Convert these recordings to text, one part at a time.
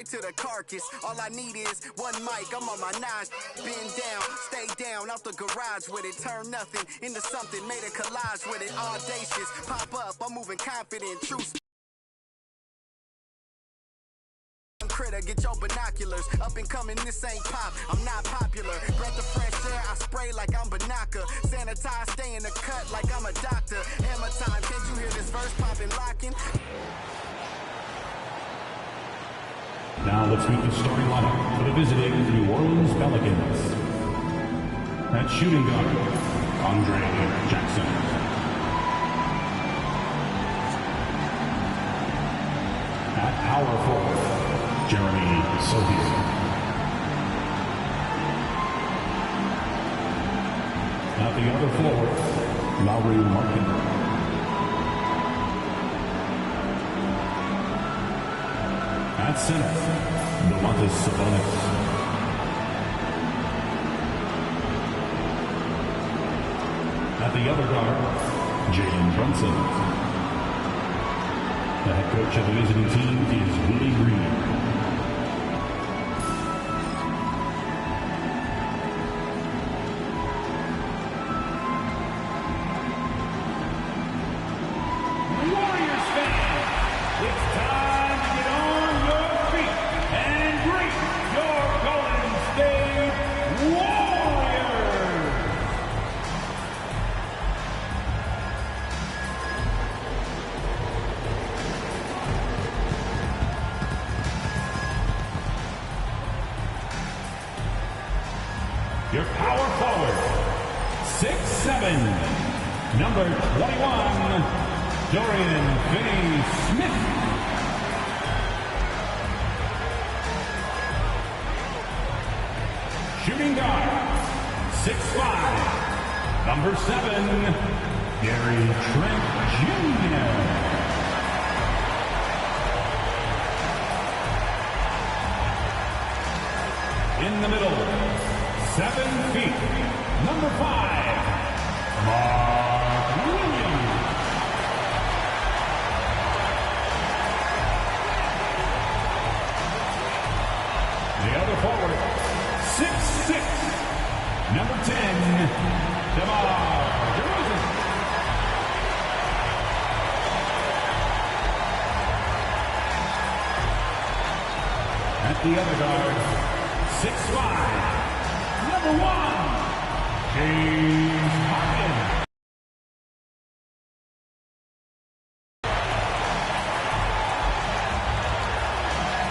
To the carcass, all I need is one mic. I'm on my nines, bend down, stay down, out the garage with it, turn nothing into something, made a collage with it, audacious, pop up, I'm moving confident, true. Critter, get your binoculars, up and coming, this ain't pop, I'm not popular, breath of fresh air, I spray like I'm Banaka, sanitize, stay in the cut like I'm a doctor, hammer time, can't you hear this verse popping, locking? Now let's meet the starting lineup for the visiting New Orleans Pelicans. At shooting guard, Andre Jackson. At power forward, Jeremy Sohi. At the other forward, Lauri Markkanen. At center, Domantas Sabonis. At the other guard, Jalen Brunson. The head coach of the visiting team is Willie Green. Your power forward, 6'7", number 21, Dorian Finney-Smith. Shooting guard, 6'5", number 7, Gary Trent Jr. In the middle, 7 feet, number 5, Mark Williams. The other forward, 6'6", number 10, DeMar DeRozan. At the other guard, 6'5", number 1, James Harden.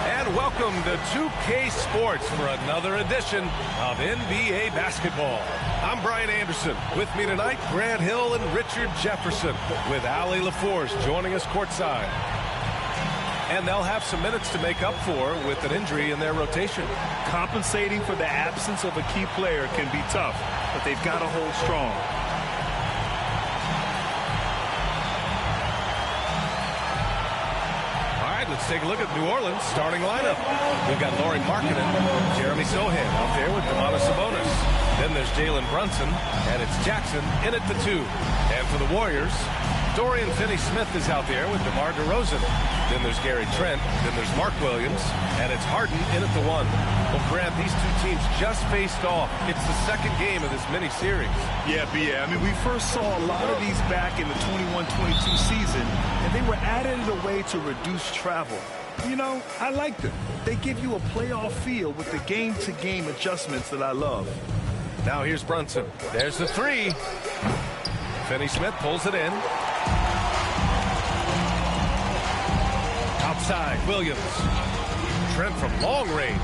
And welcome to 2K Sports for another edition of NBA basketball. I'm Brian Anderson. With me tonight, Grant Hill and Richard Jefferson, with Allie LaForce joining us courtside. And they'll have some minutes to make up for with an injury in their rotation. Compensating for the absence of a key player can be tough, but they've got to hold strong. All right, let's take a look at New Orleans' starting lineup. We've got Lauri Markkanen, Jeremy Sohan out there with Domantas Sabonis. Then there's Jalen Brunson, and it's Jackson in at the 2. And for the Warriors, Dorian Finney-Smith is out there with DeMar DeRozan. Then there's Gary Trent. Then there's Mark Williams. And it's Harden in at the 1. Well, Grant, these two teams just faced off. It's the second game of this mini-series. Yeah, I mean, we first saw a lot of these back in the 21-22 season, and they were added in a way to reduce travel. You know, I like them. They give you a playoff feel with the game-to-game adjustments that I love. Now here's Brunson. There's the 3. Finney-Smith pulls it in. Outside, Williams. Trent from long range.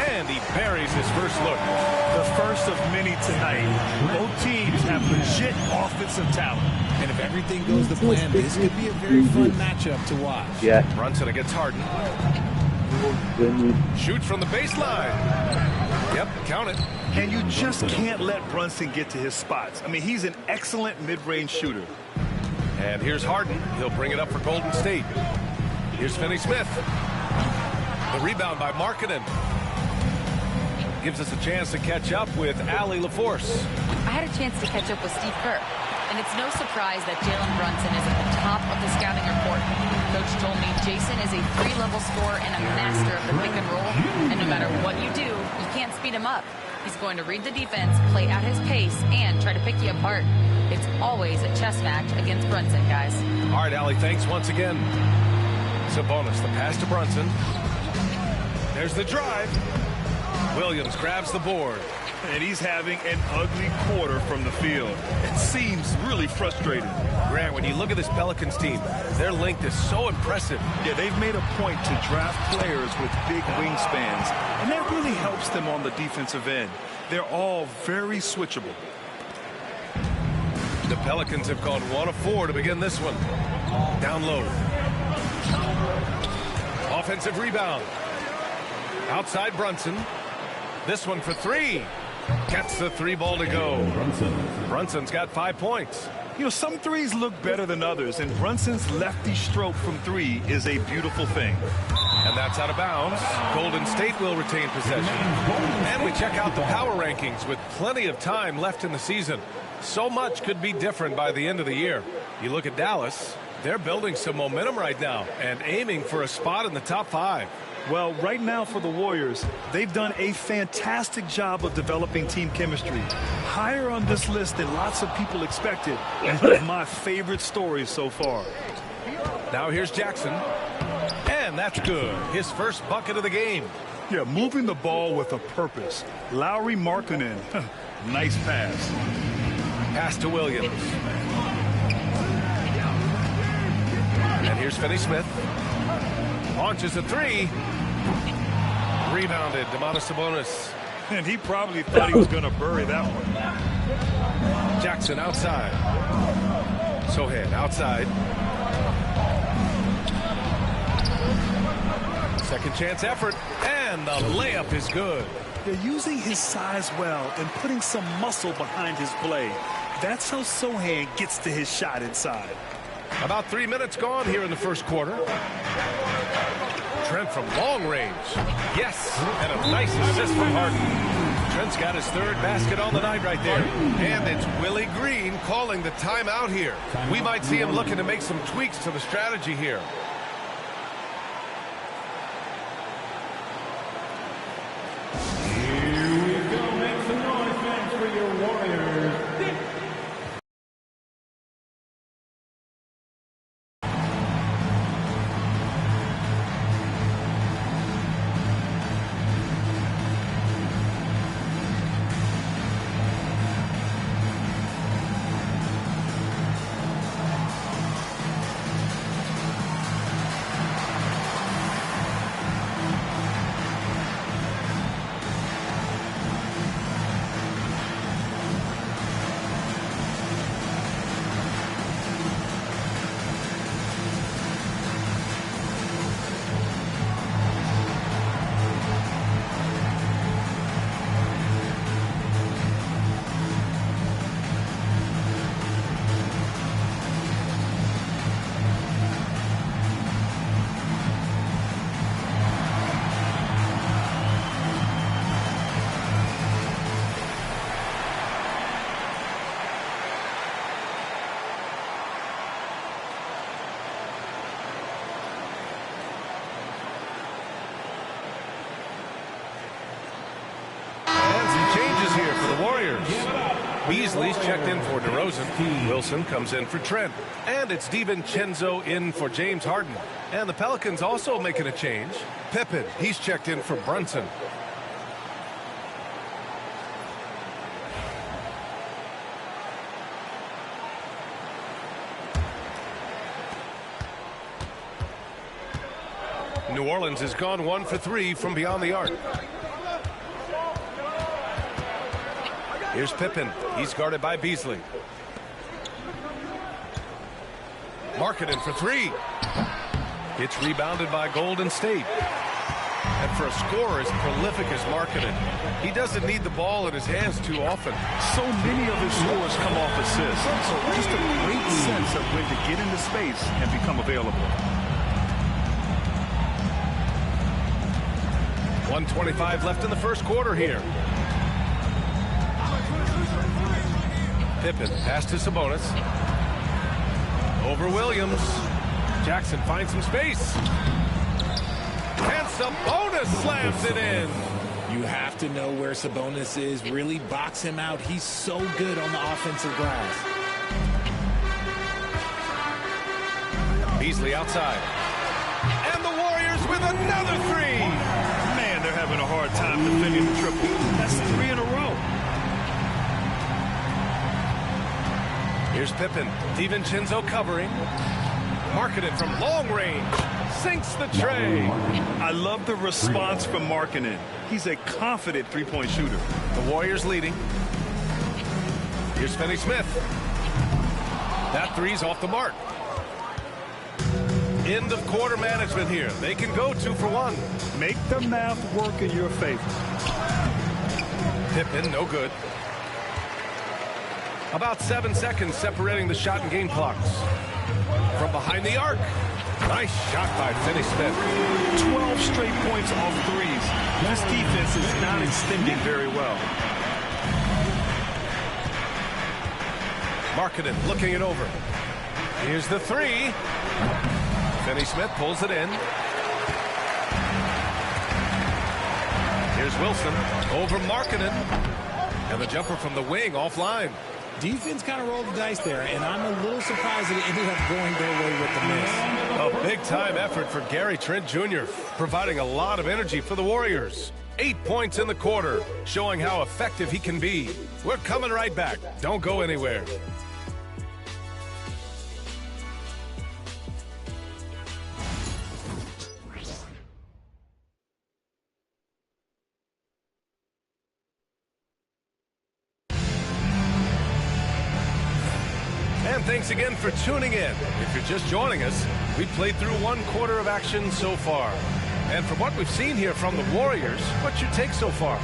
And he buries his first look. The first of many tonight. Both teams have legit offensive talent. And if everything goes to plan, this could be a very fun matchup to watch. Yeah. Brunson against Harden. Shoots from the baseline. Yep, count it. And you just can't let Brunson get to his spots. I mean, he's an excellent mid-range shooter. And here's Harden. He'll bring it up for Golden State. Here's Finney-Smith. The rebound by Markkanen. Gives us a chance to catch up with Allie LaForce. I had a chance to catch up with Steve Kerr, and it's no surprise that Jalen Brunson is at the top top of the scouting report. Coach told me Jason is a 3-level scorer and a master of the pick and roll. And no matter what you do, you can't speed him up. He's going to read the defense, play at his pace, and try to pick you apart. It's always a chess match against Brunson, guys. All right, Allie, thanks once again. Sabonis, the pass to Brunson. There's the drive. Williams grabs the board. And he's having an ugly quarter from the field. It seems really frustrating. Grant, when you look at this Pelicans team, their length is so impressive. Yeah, they've made a point to draft players with big wingspans, and that really helps them on the defensive end. They're all very switchable. The Pelicans have gone 1 of 4 to begin this one. Down low. Offensive rebound. Outside Brunson. This one for 3. Gets the 3 ball to go. Brunson's got 5 points. You know, some threes look better than others, and Brunson's lefty stroke from 3 is a beautiful thing. And that's out of bounds. Golden State will retain possession. And we check out the power rankings with plenty of time left in the season. So much could be different by the end of the year. You look at Dallas, they're building some momentum right now and aiming for a spot in the top 5. Well, right now for the Warriors, they've done a fantastic job of developing team chemistry. Higher on this list than lots of people expected, and one of my favorite stories so far. Now here's Jackson. And that's good. His first bucket of the game. Yeah, moving the ball with a purpose. Lauri Markkanen. Nice pass. Pass to Williams. And here's Finney-Smith. Launches a 3. Rebounded. Sabonis. And he probably thought he was going to bury that one. Jackson outside. Sohan outside. Second chance effort. And the layup is good. They're using his size well and putting some muscle behind his play. That's how Sohan gets to his shot inside. About 3 minutes gone here in the first quarter. Trent from long range. Yes, and a nice assist from Harden. Trent's got his 3rd basket on the night right there. And it's Willie Green calling the timeout here. We might see him looking to make some tweaks to the strategy here. Here we go. Make some noise, fans, for your Warriors. Beasley's checked in for DeRozan. Wilson comes in for Trent. And it's DiVincenzo in for James Harden. And the Pelicans also making a change. Pippen, he's checked in for Brunson. New Orleans has gone 1 for 3 from beyond the arc. Here's Pippen. He's guarded by Beasley. Markkanen for 3. It's rebounded by Golden State. And for a scorer as prolific as Markkanen, he doesn't need the ball in his hands too often. So many of his scores come off assists. So just a great sense of when to get into space and become available. 1:25 left in the first quarter here. Pippen pass to Sabonis. Over Williams. Jackson finds some space. And Sabonis slams it in. You have to know where Sabonis is. Really box him out. He's so good on the offensive glass. Beasley outside. And the Warriors with another three. Man, they're having a hard time defending the triple. That's 3 in a row. Here's Pippen. DiVincenzo covering. Marketed from long range. Sinks the tray. I love the response from Markkanen. He's a confident three-point shooter. The Warriors leading. Here's Finney-Smith. That three's off the mark. End of quarter management here. They can go 2 for 1. Make the math work in your favor. Pippen, no good. About 7 seconds separating the shot and game clocks. From behind the arc. Nice shot by Finney-Smith. 12 straight points off threes. This defense is not extending very well. Markkanen looking it over. Here's the three. Finney-Smith pulls it in. Here's Wilson over Markkanen. And the jumper from the wing offline. Defense kind of rolled the dice there, and I'm a little surprised that it ended up going their way with the miss. A big-time effort for Gary Trent Jr., providing a lot of energy for the Warriors. 8 points in the quarter, showing how effective he can be. We're coming right back. Don't go anywhere. And thanks again for tuning in. If you're just joining us, we've played through 1 quarter of action so far. And from what we've seen here from the Warriors, what's your take so far?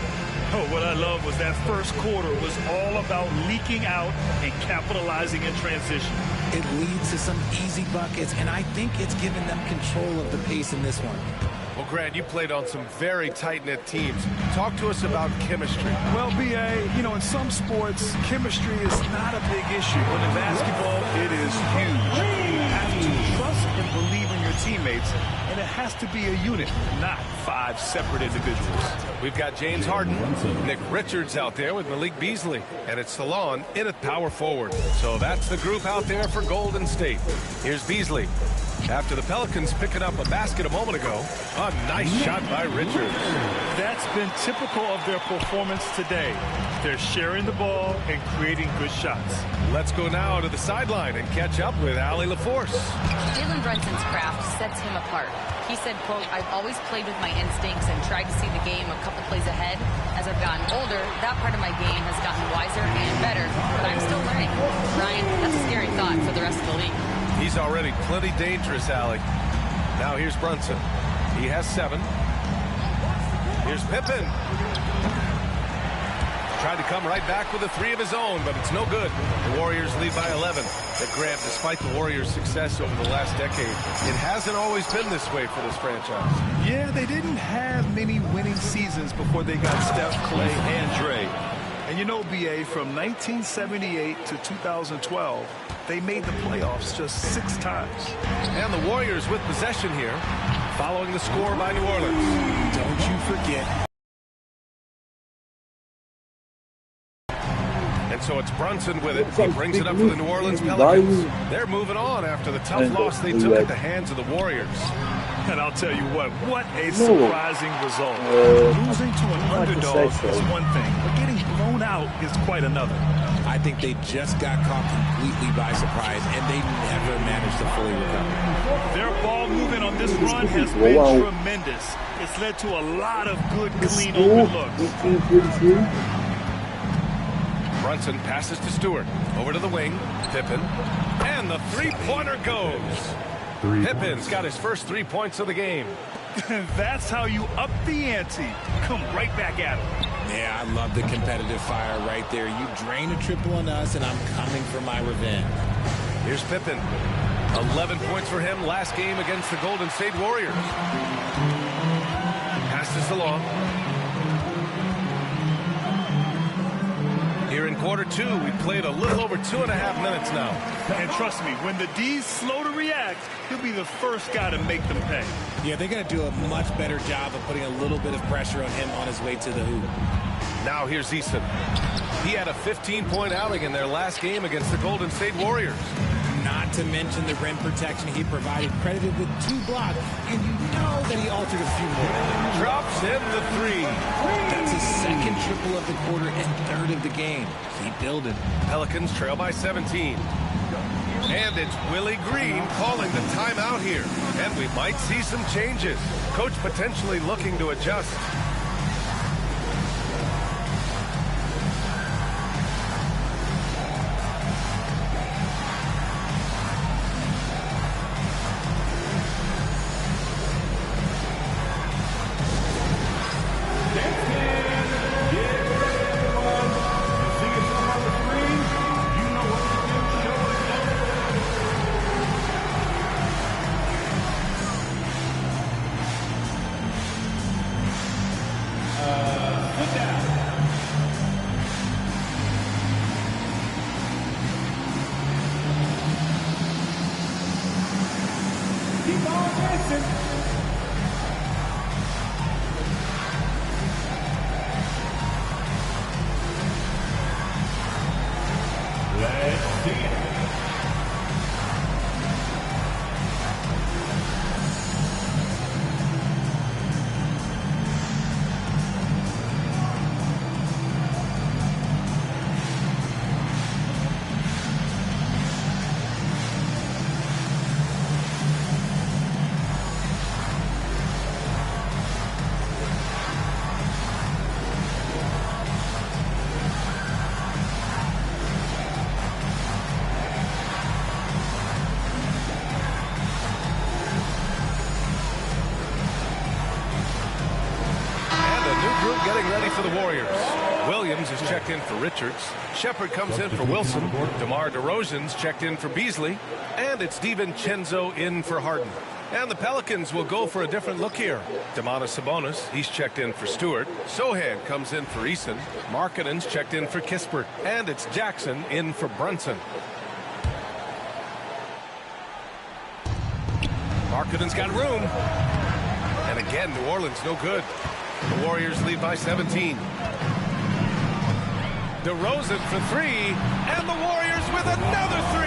Oh, what I love was that first quarter was all about leaking out and capitalizing in transition. It leads to some easy buckets, and I think it's given them control of the pace in this one. Well, Grant, you played on some very tight-knit teams. Talk to us about chemistry. Well, B.A., you know, in some sports, chemistry is not a big issue. But in basketball, it is huge. You have to trust and believe in your teammates, and it has to be a unit, not 5 separate individuals. We've got James Harden, Nick Richards out there with Malik Beasley, and it's Salon in at power forward. So that's the group out there for Golden State. Here's Beasley. After the Pelicans picking up a basket a moment ago, a nice shot by Richards. That's been typical of their performance today. They're sharing the ball and creating good shots. Let's go now to the sideline and catch up with Allie LaForce. Jalen Brunson's craft sets him apart. He said, quote, "I've always played with my instincts and tried to see the game a couple plays ahead. As I've gotten older, that part of my game has gotten wiser and better, but I'm still learning." Ryan, that's a scary thought for the rest of the league. He's already plenty dangerous, Allie. Now here's Brunson. He has 7. Here's Pippen. Tried to come right back with a 3 of his own, but it's no good. The Warriors lead by 11. But Grant, despite the Warriors' success over the last decade, it hasn't always been this way for this franchise. Yeah, they didn't have many winning seasons before they got Steph, Clay, and Dre. And you know, B.A., from 1978 to 2012, they made the playoffs just 6 times. And the Warriors with possession here, following the score by New Orleans. Don't you forget. And so it's Brunson with it. He brings it up for the New Orleans Pelicans. They're moving on after the tough loss they took at the hands of the Warriors. And I'll tell you what a surprising result. Losing to an underdog is one thing, but getting blown out is quite another. I think they just got caught completely by surprise, and they never managed to fully recover. Their ball movement on this run has been tremendous. It's led to a lot of good, clean, open looks. Brunson passes to Stewart. Over to the wing. Pippen. And the three-pointer goes. Pippen's got his first 3 points of the game. That's how you up the ante. Come right back at him. Yeah, I love the competitive fire right there. You drain a triple on us, and I'm coming for my revenge. Here's Pippen. 11 points for him last game against the Golden State Warriors. Passes along. Here in quarter two, we've played a little over 2.5 minutes now. And trust me, when the D's slow to react, he'll be the first guy to make them pay. Yeah, they're going to do a much better job of putting a little bit of pressure on him on his way to the hoop. Now here's Eason. He had a 15-point outing in their last game against the Golden State Warriors. Not to mention the rim protection he provided, credited with 2 blocks, and you know that he altered a few more. Drops in the 3. That's his second triple of the quarter and third of the game. Keep building. Pelicans trail by 17. And it's Willie Green calling the timeout here. And we might see some changes. Coach potentially looking to adjust. Getting ready for the Warriors. Williams is checked in for Richards. Shepard comes in for Wilson. DeMar DeRozan's checked in for Beasley. And it's DiVincenzo in for Harden. And the Pelicans will go for a different look here. Domantas Sabonis, he's checked in for Stewart. Sohan comes in for Eason. Markkanen's checked in for Kispert. And it's Jackson in for Brunson. Markkanen's got room. And again, New Orleans no good. The Warriors lead by 17. DeRozan for 3, and the Warriors with another 3.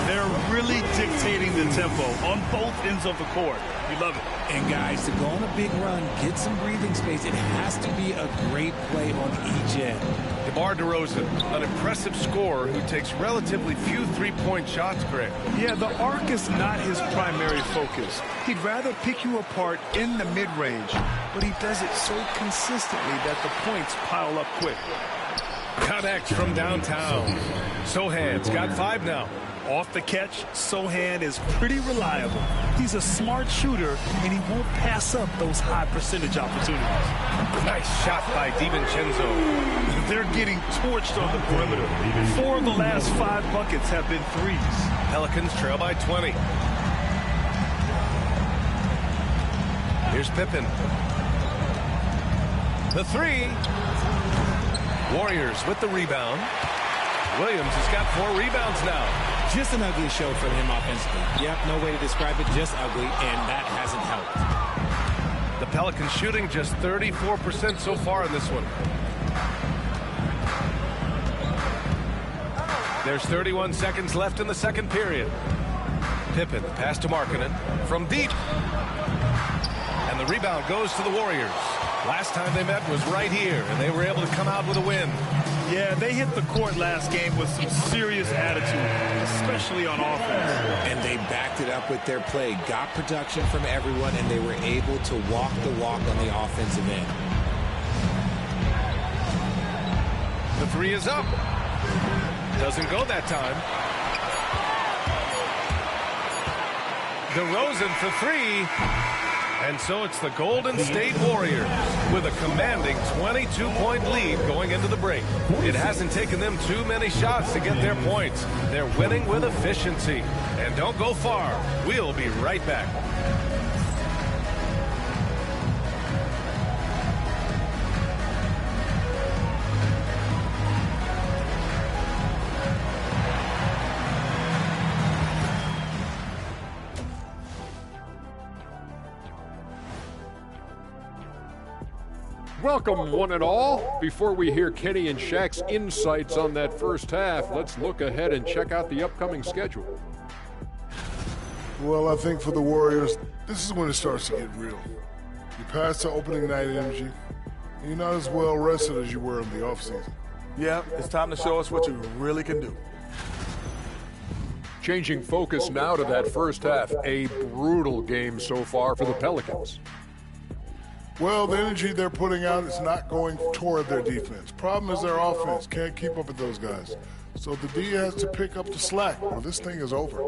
They're really dictating the tempo on both ends of the court. You love it. And guys, to go on a big run, get some breathing space, it has to be a great play on each end. DeMar DeRozan, an impressive scorer who takes relatively few three-point shots, Greg. Yeah, the arc is not his primary focus. He'd rather pick you apart in the mid-range, but he does it so consistently that the points pile up quick. Connects from downtown. Sohan's got 5 now. Off the catch, Sohan is pretty reliable. He's a smart shooter, and he won't pass up those high percentage opportunities. Nice shot by DiVincenzo. They're getting torched on the perimeter. 4 of the last 5 buckets have been threes. Pelicans trail by 20. Here's Pippen. The 3. Warriors with the rebound. Williams has got 4 rebounds now. Just an ugly show for him offensively. Yep, no way to describe it, just ugly, and that hasn't helped. The Pelicans shooting just 34% so far in this one. There's 31 seconds left in the second period. Pippen, pass to Markkanen from deep. And the rebound goes to the Warriors. Last time they met was right here, and they were able to come out with a win. Yeah, they hit the court last game with some serious attitude, especially on offense. And they backed it up with their play, got production from everyone, and they were able to walk the walk on the offensive end. The 3 is up. Doesn't go that time. DeRozan for 3. And so it's the Golden State Warriors with a commanding 22-point lead going into the break. It hasn't taken them too many shots to get their points. They're winning with efficiency. And don't go far. We'll be right back. Welcome, one and all. Before we hear Kenny and Shaq's insights on that first half, let's look ahead and check out the upcoming schedule. Well, I think for the Warriors, this is when it starts to get real. You pass the opening night energy, and you're not as well rested as you were in the offseason. Yeah, it's time to show us what you really can do. Changing focus now to that first half, a brutal game so far for the Pelicans. Well, the energy they're putting out is not going toward their defense. Problem is their offense can't keep up with those guys. So the D has to pick up the slack, or this thing is over.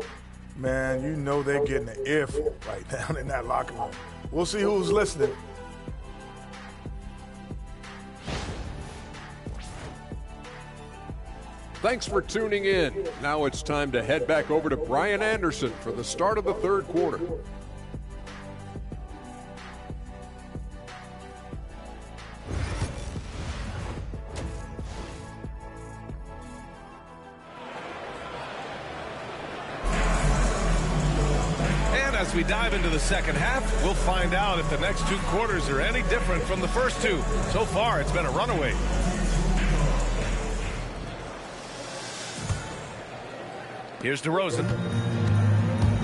Man, you know they're getting an earful right down in that locker room. We'll see who's listening. Thanks for tuning in. Now it's time to head back over to Brian Anderson for the start of the third quarter. As we dive into the second half, we'll find out if the next two quarters are any different from the first two. So far, it's been a runaway. Here's DeRozan.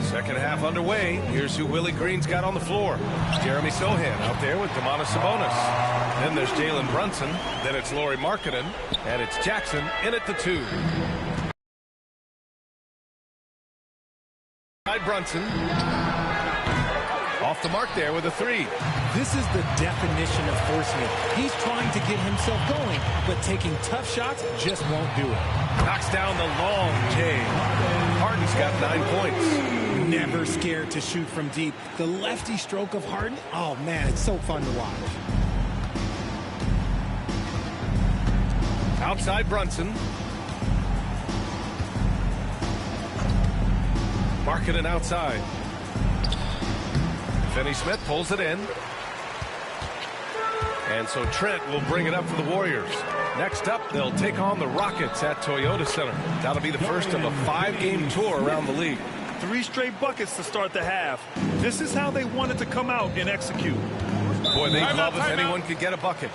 Second half underway. Here's who Willie Green's got on the floor. Jeremy Sohan out there with Domantas Sabonis. Then there's Jalen Brunson. Then it's Lauri Markkanen. And it's Jackson in at the 2. Brunson. Off the mark there with a 3. This is the definition of forcing it. He's trying to get himself going, but taking tough shots just won't do it. Knocks down the long J. Harden's got 9 points. Never scared to shoot from deep. The lefty stroke of Harden, oh man, it's so fun to watch. Outside Brunson. Markkanen outside. Finney-Smith pulls it in. And so Trent will bring it up for the Warriors. Next up, they'll take on the Rockets at Toyota Center. That'll be the first of a 5-game tour around the league. 3 straight buckets to start the half. This is how they wanted to come out and execute. Boy, they'd love if anyone could get a bucket.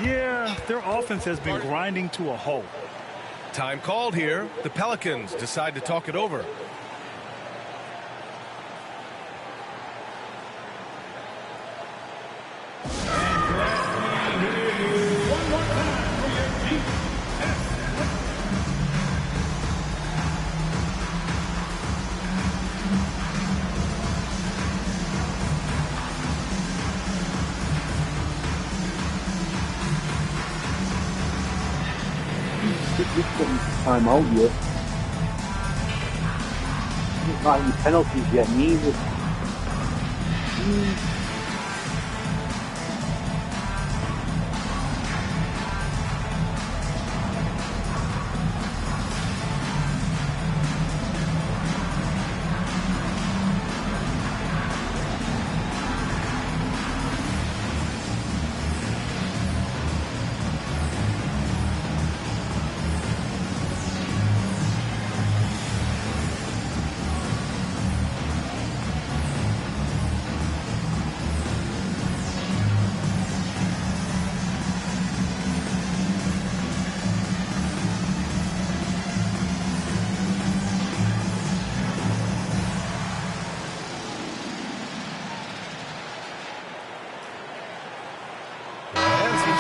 Yeah, their offense has been grinding to a halt. Time called here. The Pelicans decide to talk it over. Time out yet. He's not any penalties yet, neither.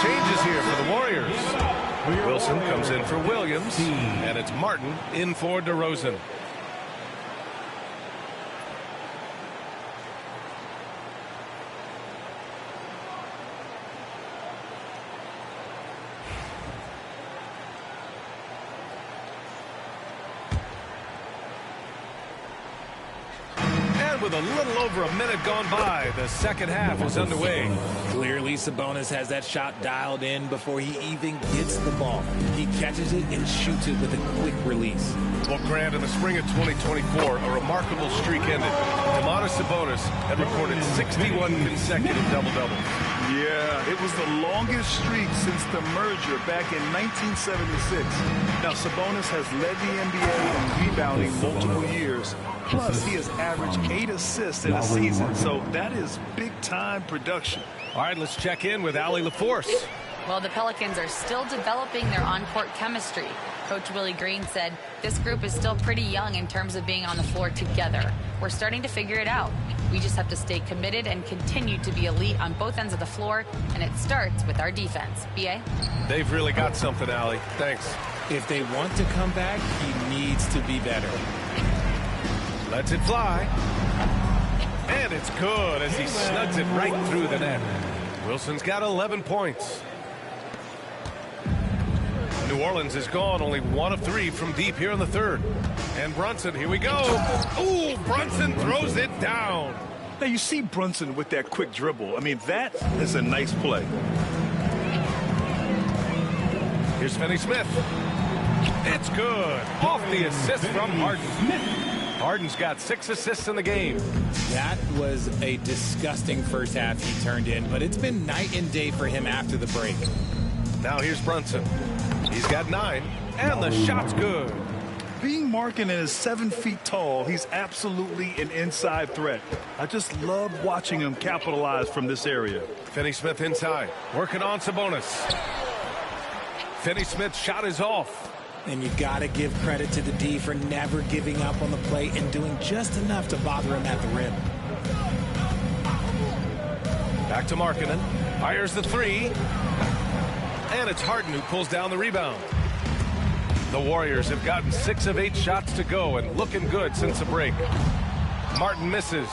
Changes here for the Warriors. Wilson comes in for Williams, and it's Martin in for DeRozan. With a little over a minute gone by, the second half is underway. Clearly, Sabonis has that shot dialed in before he even gets the ball. He catches it and shoots it with a quick release. Well, Grant, in the spring of 2024, a remarkable streak ended. Domantas Sabonis had recorded 61 consecutive double-doubles. Yeah, it was the longest streak since the merger back in 1976. Now, Sabonis has led the NBA in rebounding multiple years. Plus, he has averaged 8 assists in a season, so that is big-time production. All right, let's check in with Allie LaForce. Well, the Pelicans are still developing their on-court chemistry. Coach Willie Green said this group is still pretty young in terms of being on the floor together. We're starting to figure it out. We just have to stay committed and continue to be elite on both ends of the floor, and it starts with our defense. B.A.? They've really got something, Allie. Thanks. If they want to come back, he needs to be better. Lets it fly. And it's good as he snugs it right through the net. Wilson's got 11 points. New Orleans is gone only 1 of 3 from deep here in the third. And Brunson, here we go. Ooh, Brunson throws it down. Now, you see Brunson with that quick dribble. I mean, that is a nice play. Here's Finney-Smith. It's good. Off the assist from Harden. Harden's got 6 assists in the game. That was a disgusting first half he turned in, but it's been night and day for him after the break. Now here's Brunson. He's got 9, and the shot's good. Being Markkanen is 7 feet tall, he's absolutely an inside threat. I just love watching him capitalize from this area. Finney-Smith inside, working on Sabonis. Finney-Smith's shot is off. And you got to give credit to the D for never giving up on the play and doing just enough to bother him at the rim. Back to Markkanen. Fires the 3. And it's Harden who pulls down the rebound. The Warriors have gotten 6 of 8 shots to go and looking good since the break. Martin misses.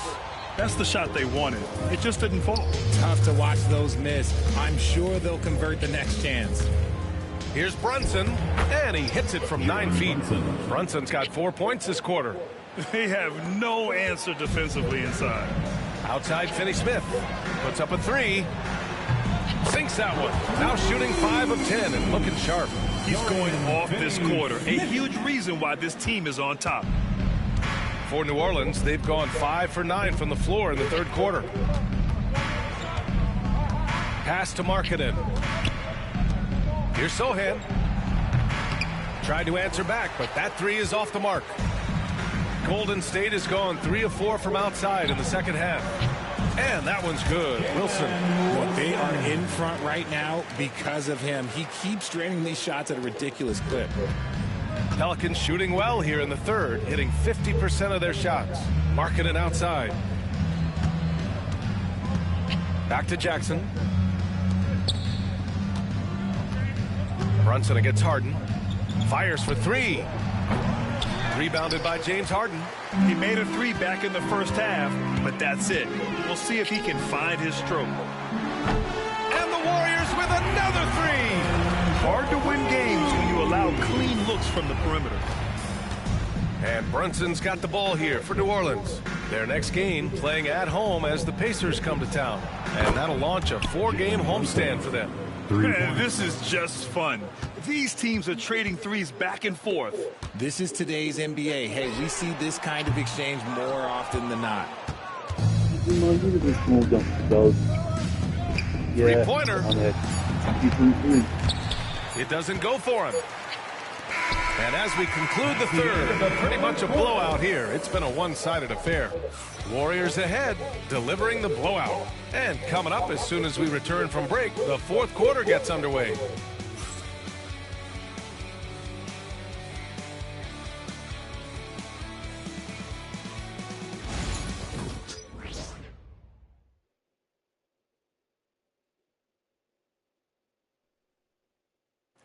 That's the shot they wanted. It just didn't fall. Tough to watch those miss. I'm sure they'll convert the next chance. Here's Brunson, and he hits it from 9 feet. Brunson's got 4 points this quarter. They have no answer defensively inside. Outside Finney-Smith. Puts up a 3. Sinks that one. Now shooting 5 of 10 and looking sharp. He's going off this quarter. A huge reason why this team is on top. For New Orleans, they've gone 5 for 9 from the floor in the third quarter. Pass to Markkanen. Here's Sohan. Tried to answer back, but that 3 is off the mark. Golden State has gone 3 of 4 from outside in the second half. And that one's good. Wilson. Well, they are in front right now because of him. He keeps draining these shots at a ridiculous clip. Pelicans shooting well here in the third, hitting 50% of their shots. Markkanen outside. Back to Jackson. Brunson against Harden. Fires for 3. Rebounded by James Harden. He made a 3 back in the first half, but that's it. We'll see if he can find his stroke. And the Warriors with another 3. Hard to win games when you allow clean looks from the perimeter. And Brunson's got the ball here for New Orleans. Their next game playing at home as the Pacers come to town. And that'll launch a 4-game homestand for them. Man, this is just fun. These teams are trading 3s back and forth. This is today's NBA. Hey, we see this kind of exchange more often than not. Three-pointer. It doesn't go for him. And as we conclude the third, pretty much a blowout here. It's been a one-sided affair. Warriors ahead, delivering the blowout. And coming up as soon as we return from break, the fourth quarter gets underway.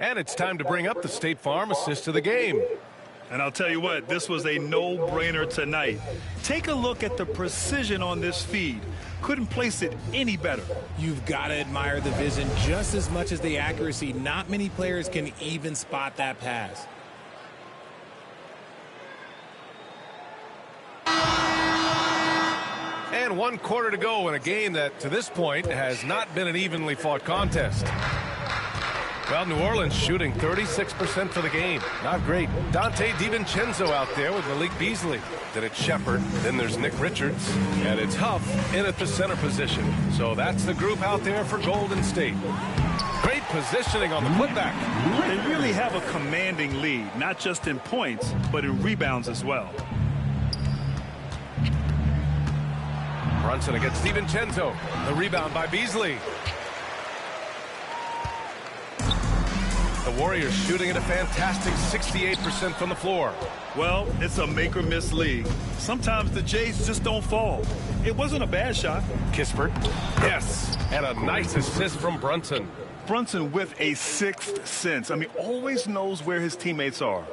And it's time to bring up the State Farm assist of the game. And I'll tell you what, this was a no-brainer tonight. Take a look at the precision on this feed. Couldn't place it any better. You've got to admire the vision just as much as the accuracy. Not many players can even spot that pass. And 1 quarter to go in a game that, to this point, has not been an evenly fought contest. Well, New Orleans shooting 36% for the game. Not great. Dante DiVincenzo out there with Malik Beasley. Then it's Shepard. Then there's Nick Richards. And it's Huff in at the center position. So that's the group out there for Golden State. Great positioning on the putback. They really have a commanding lead, not just in points, but in rebounds as well. Brunson against DiVincenzo. The rebound by Beasley. The Warriors shooting at a fantastic 68% from the floor. Well, it's a make-or-miss league. Sometimes the Jays just don't fall. It wasn't a bad shot. Kispert. Yes. And a nice assist from Brunson. Brunson with a sixth sense. I mean, always knows where his teammates are.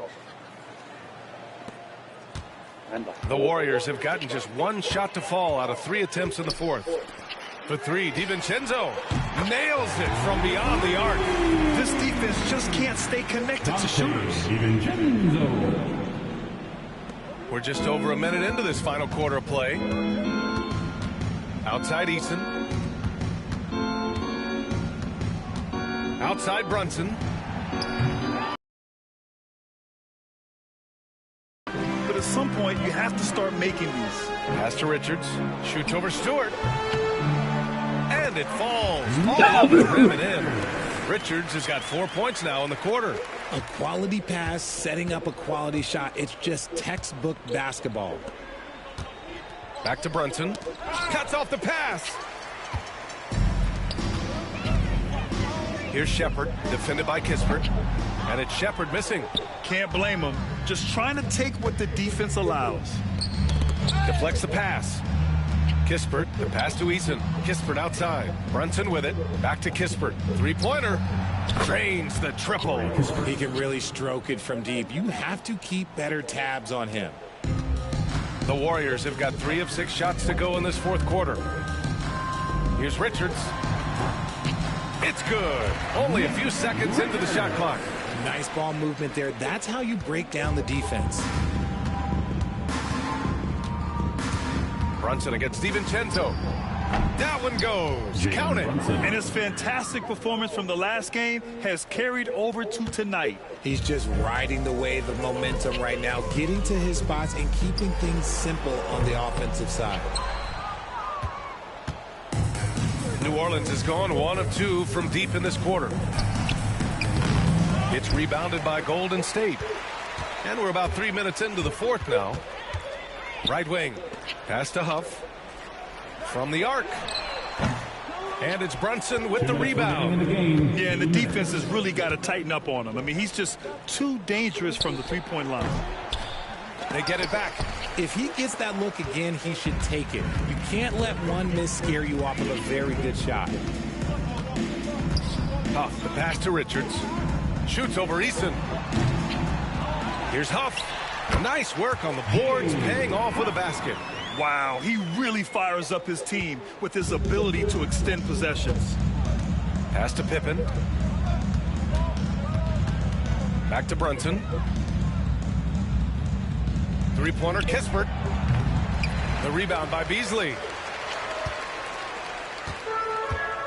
The Warriors have gotten just one shot to fall out of 3 attempts in the fourth. For 3, DiVincenzo nails it from beyond the arc. This defense just can't stay connected to shooters. DiVincenzo. We're just over a minute into this final quarter of play. Outside Eason. Outside Brunson. But at some point, you have to start making these. Pass to Richards. Shoots over Stewart. And it falls. Off the rim and in. Richards has got 4 points now in the quarter. A quality pass, setting up a quality shot. It's just textbook basketball. Back to Brunson. Cuts off the pass. Here's Shepard, defended by Kispert. And it's Shepard missing. Can't blame him. Just trying to take what the defense allows. Deflects the pass. Kispert, the pass to Eason. Kispert outside. Brunson with it. Back to Kispert. Three-pointer. Drains the triple. He can really stroke it from deep. You have to keep better tabs on him. The Warriors have got 3 of 6 shots to go in this fourth quarter. Here's Richards. It's good. Only a few seconds into the shot clock. Nice ball movement there. That's how you break down the defense. Brunson against DiVincenzo. That one goes. Count it. And his fantastic performance from the last game has carried over to tonight. He's just riding the wave of momentum right now, getting to his spots and keeping things simple on the offensive side. New Orleans has gone 1 of 2 from deep in this quarter. It's rebounded by Golden State. And we're about 3 minutes into the fourth now. Right wing. Pass to Huff. From the arc. And it's Brunson with the rebound. Yeah, and the defense has really got to tighten up on him. I mean, he's just too dangerous from the three-point line. They get it back. If he gets that look again, he should take it. You can't let one miss scare you off of a very good shot. Huff, the pass to Richards. Shoots over Eason. Here's Huff. Nice work on the boards, paying off with a basket. Wow, he really fires up his team with his ability to extend possessions. Pass to Pippen. Back to Brunson. Three-pointer, Kispert. The rebound by Beasley.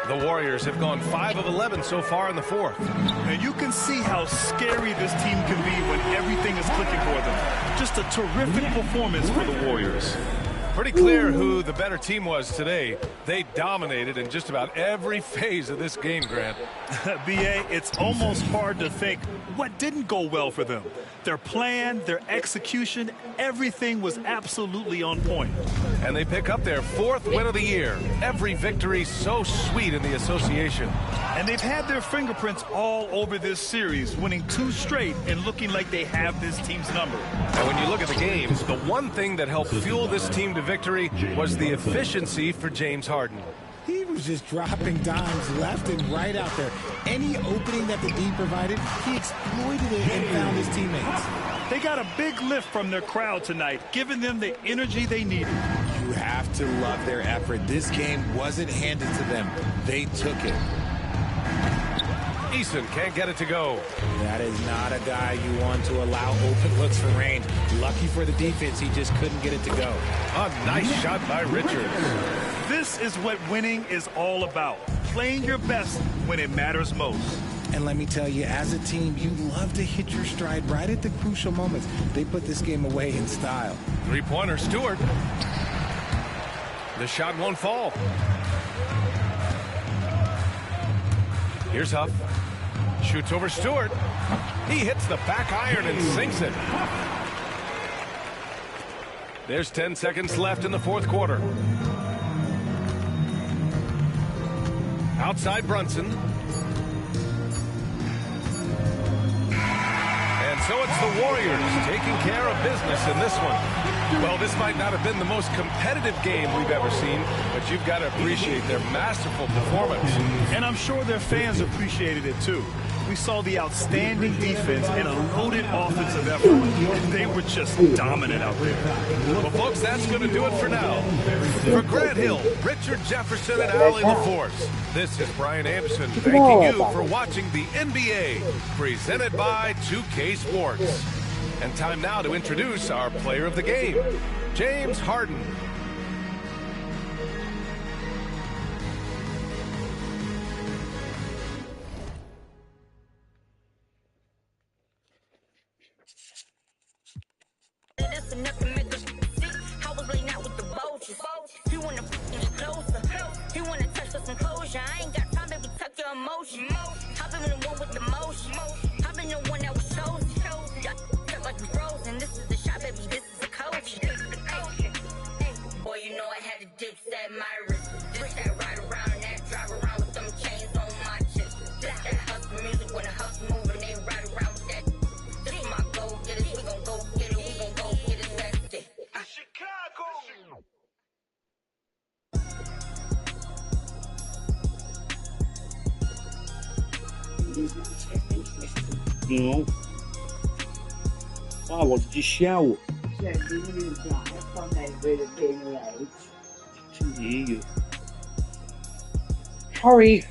The Warriors have gone 5 of 11 so far in the fourth. And you can see how scary this team can be when everything is clicking for them. Just a terrific performance for the Warriors. Pretty clear who the better team was today. They dominated in just about every phase of this game, Grant. B.A., it's almost hard to think what didn't go well for them. Their plan, their execution, everything was absolutely on point. And they pick up their 4th win of the year. Every victory so sweet in the association. And they've had their fingerprints all over this series, winning 2 straight and looking like they have this team's number. And when you look at the games, the one thing that helped fuel this team to victory was the efficiency for James Harden. He was just dropping dimes left and right out there. Any opening that the D provided, he exploited it and found his teammates. They got a big lift from their crowd tonight, giving them the energy they needed. You have to love their effort. This game wasn't handed to them. They took it. Eason can't get it to go. That is not a guy you want to allow open looks from range. Lucky for the defense, he just couldn't get it to go. A nice shot by Richards. This is what winning is all about. playing your best when it matters most. And let me tell you, as a team, you love to hit your stride right at the crucial moments. They put this game away in style. Three-pointer, Stewart. The shot won't fall. Here's Huff. Shoots over Stewart. He hits the back iron and sinks it. There's 10 seconds left in the fourth quarter. Outside Brunson. And so it's the Warriors taking care of business in this one. Well, this might not have been the most competitive game we've ever seen, but you've got to appreciate their masterful performance. And I'm sure their fans appreciated it too. We saw the outstanding defense and a loaded offensive effort. They were just dominant out there. Well, folks, that's going to do it for now. For Grant Hill, Richard Jefferson, and Allie LaForce, this is Brian Anderson thanking you for watching the NBA, presented by 2K Sports. And time now to introduce our player of the game, James Harden. No. I wanted to shout. Hurry.